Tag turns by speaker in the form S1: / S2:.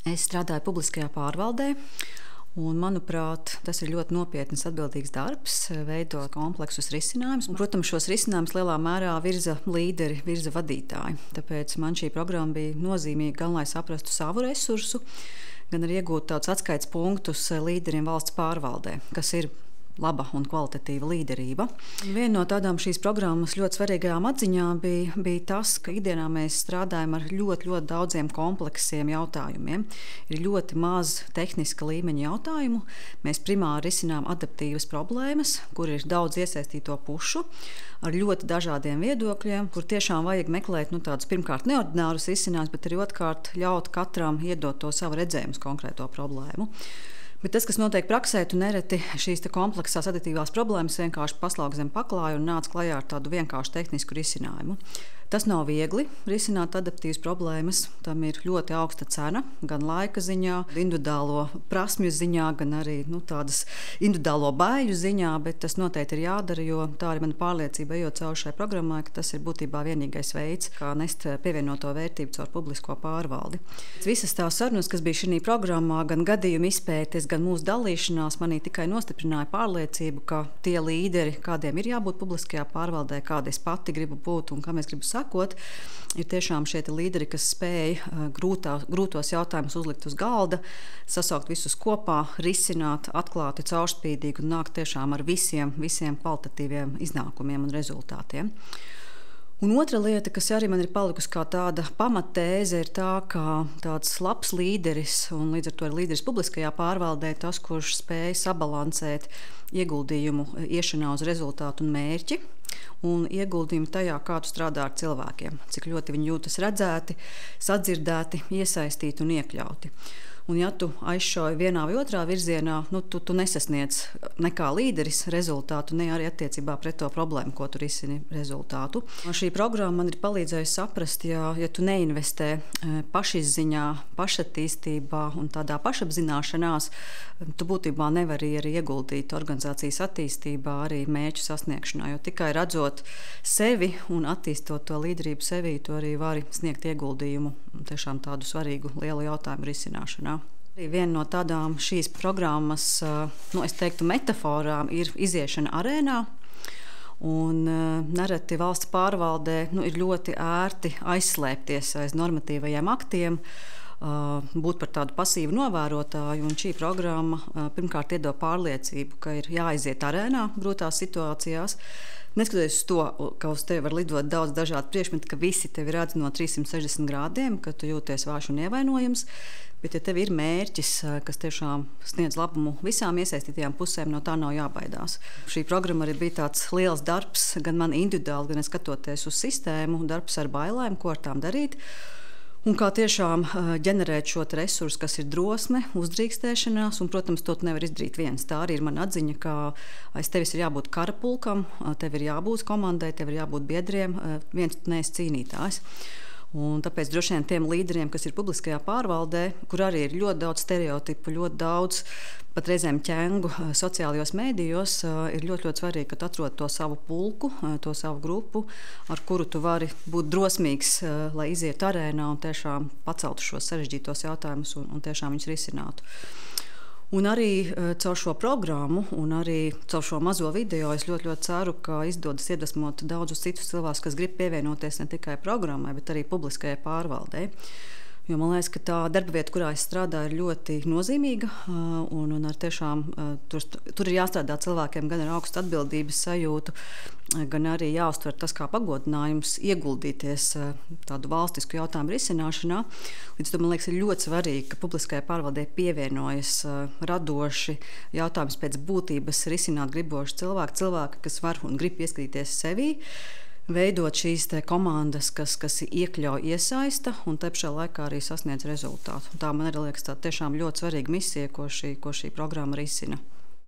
S1: Es strādāju publiskajā pārvaldē. Un, manuprāt, tas ir ļoti nopietns, atbildīgs darbs, veidot kompleksus risinājumus. Protams, šos risinājumus lielā mērā virza līderi, virza vadītāji. Tāpēc man šī programma bija nozīmīga gan lai saprastu savu resursu, gan arī iegūt tādus atskaites punktus līderiem valsts pārvaldē, kas ir laba un kvalitatīva līderība. Viena no tādām šīs programmas ļoti svarīgajām atziņām bija tas, ka ikdienā mēs strādājam ar ļoti daudziem kompleksiem jautājumiem. Ir ļoti maz tehniska līmeņa jautājumu. Mēs primāri risinām adaptīvas problēmas, kur ir daudz iesaistīto pušu, ar ļoti dažādiem viedokļiem, kur tiešām vajag meklēt tādus pirmkārt neordinārus risinājumus, bet arī otrkārt ļaut katram iedot to savu redzējumu uz konkrēto problēmu. Bet tas, kas notiek praksē, tu nereti šīs kompleksās adaptīvās problēmas vienkārši paslauk zem paklāja un nāc klajā ar tādu vienkāršu tehnisku risinājumu. Tas nav viegli risināt adaptīvas problēmas. Tam ir ļoti augsta cena, gan laika ziņā, individuālo prasmju ziņā, gan arī tādas individuālo baiļu ziņā, bet tas noteikti ir jādara, jo tā ir mana pārliecība, ejot cauri šai programmai, ka tas ir būtībā vienīgais veids, kā nest pievienoto vērtību caur publisko pārvaldi. Visas tās sarunas, kas bija šī programmā, gan gadījuma izpētes, gan mūsu dalīšanās, manī tikai nostiprināja pārliecību, ka tie līderi, kādiem ir jābūt publiskajā pārvaldē, kāda es pati gribu būt un kam es gribu sakot, ir tiešām šie līderi, kas spēj grūtos jautājumus uzlikt uz galda, sasaukt visus kopā, risināt atklāti, caurspīdīgi un nākt tiešām ar visiem kvalitatīviem iznākumiem un rezultātiem. Un otra lieta, kas arī man ir palikusi kā tāda pamattēze, ir tā, ka tāds labs līderis, un līdz ar to ir līderis publiskajā pārvaldē, tas, kurš spēj sabalansēt ieguldījumu iešanā uz rezultātu un mērķi, un ieguldījumu tajā, kā tu strādā ar cilvēkiem, cik ļoti viņi jūtas redzēti, sadzirdēti, iesaistīti un iekļauti. Un ja tu aizšauji vienā vai otrā virzienā, tu nesasniedz nekā līderis rezultātu, ne arī attiecībā pret to problēmu, ko tu risini rezultātu. Šī programma man ir palīdzējusi saprast, ja tu neinvestē pašizziņā, pašattīstībā un tādā pašapzināšanās, tu būtībā nevari arī ieguldīt organizācijas attīstībā, arī mērķu sasniegšanā, jo tikai redzot sevi un attīstot to līderību sevī, tu arī vari sniegt ieguldījumu tiešām tādu svarīgu lielu jautājumu risināšanā. Viena no tādām šīs programmas, es teiktu, metaforām ir iziešana arēnā. Un nereti valsts pārvaldē ir ļoti ērti aizslēpties aiz normatīvajiem aktiem, būt par tādu pasīvu novērotāju. Un šī programma pirmkārt iedod pārliecību, ka ir jāaiziet arēnā grūtās situācijās. Neskatoties uz to, ka uz tevi var lidot daudz dažādu priekšmetu, ka visi tevi redz no 360 grādiem, ka tu jūties vājš un ievainojams, bet ja tev ir mērķis, kas tiešām sniedz labumu visām iesaistītajām pusēm, no tā nav jābaidās. Šī programma arī bija tāds liels darbs, gan man individuāli, gan skatoties uz sistēmu, darbs ar bailēm, ko ar tām darīt. Un kā tiešām ģenerēt šo resursu, kas ir drosme, uzdrīkstēšanās, un, protams, to nevar izdarīt viens. Tā arī ir mana atziņa, ka aiz tevis ir jābūt karapulkam, tev ir jābūt komandai, tev ir jābūt biedriem, viens tu neesi cīnītājs. Un tāpēc droši vien tiem līderiem, kas ir publiskajā pārvaldē, kur arī ir ļoti daudz stereotipu, ļoti daudz pat reizēm ķengu sociālajos mēdījos, ir ļoti svarīgi, ka tu atrod to savu pulku, to savu grupu, ar kuru tu vari būt drosmīgs, lai iziet arēnā un tiešām paceltu šos sarežģītos jautājumus un tiešām viņus risinātu. Un arī caur šo programmu un arī caur šo mazo video es ļoti ceru, ka izdodas iedvesmot daudzus citus cilvēkus, kas grib pievienoties ne tikai programmai, bet arī publiskajai pārvaldei. Jo man liekas, ka tā darba vieta, kurā es strādāju, ir ļoti nozīmīga, un ar tiešām tur ir jāstrādā cilvēkiem gan ar augstu atbildības sajūtu, gan arī jāuztver tas kā pagodinājums ieguldīties tādu valstisku jautājumu risināšanā. Līdz to man liekas, ir ļoti svarīgi, ka publiskajai pārvaldē pievienojas radoši jautājums pēc būtības risināt griboši cilvēki, kas var un grib ieskatīties sevī, veidot šīs komandas, kas iekļauj, iesaista un te pašā laikā arī sasniedz rezultātu. Tā man arī liekas tā tiešām ļoti svarīga misija, ko šī programma risina.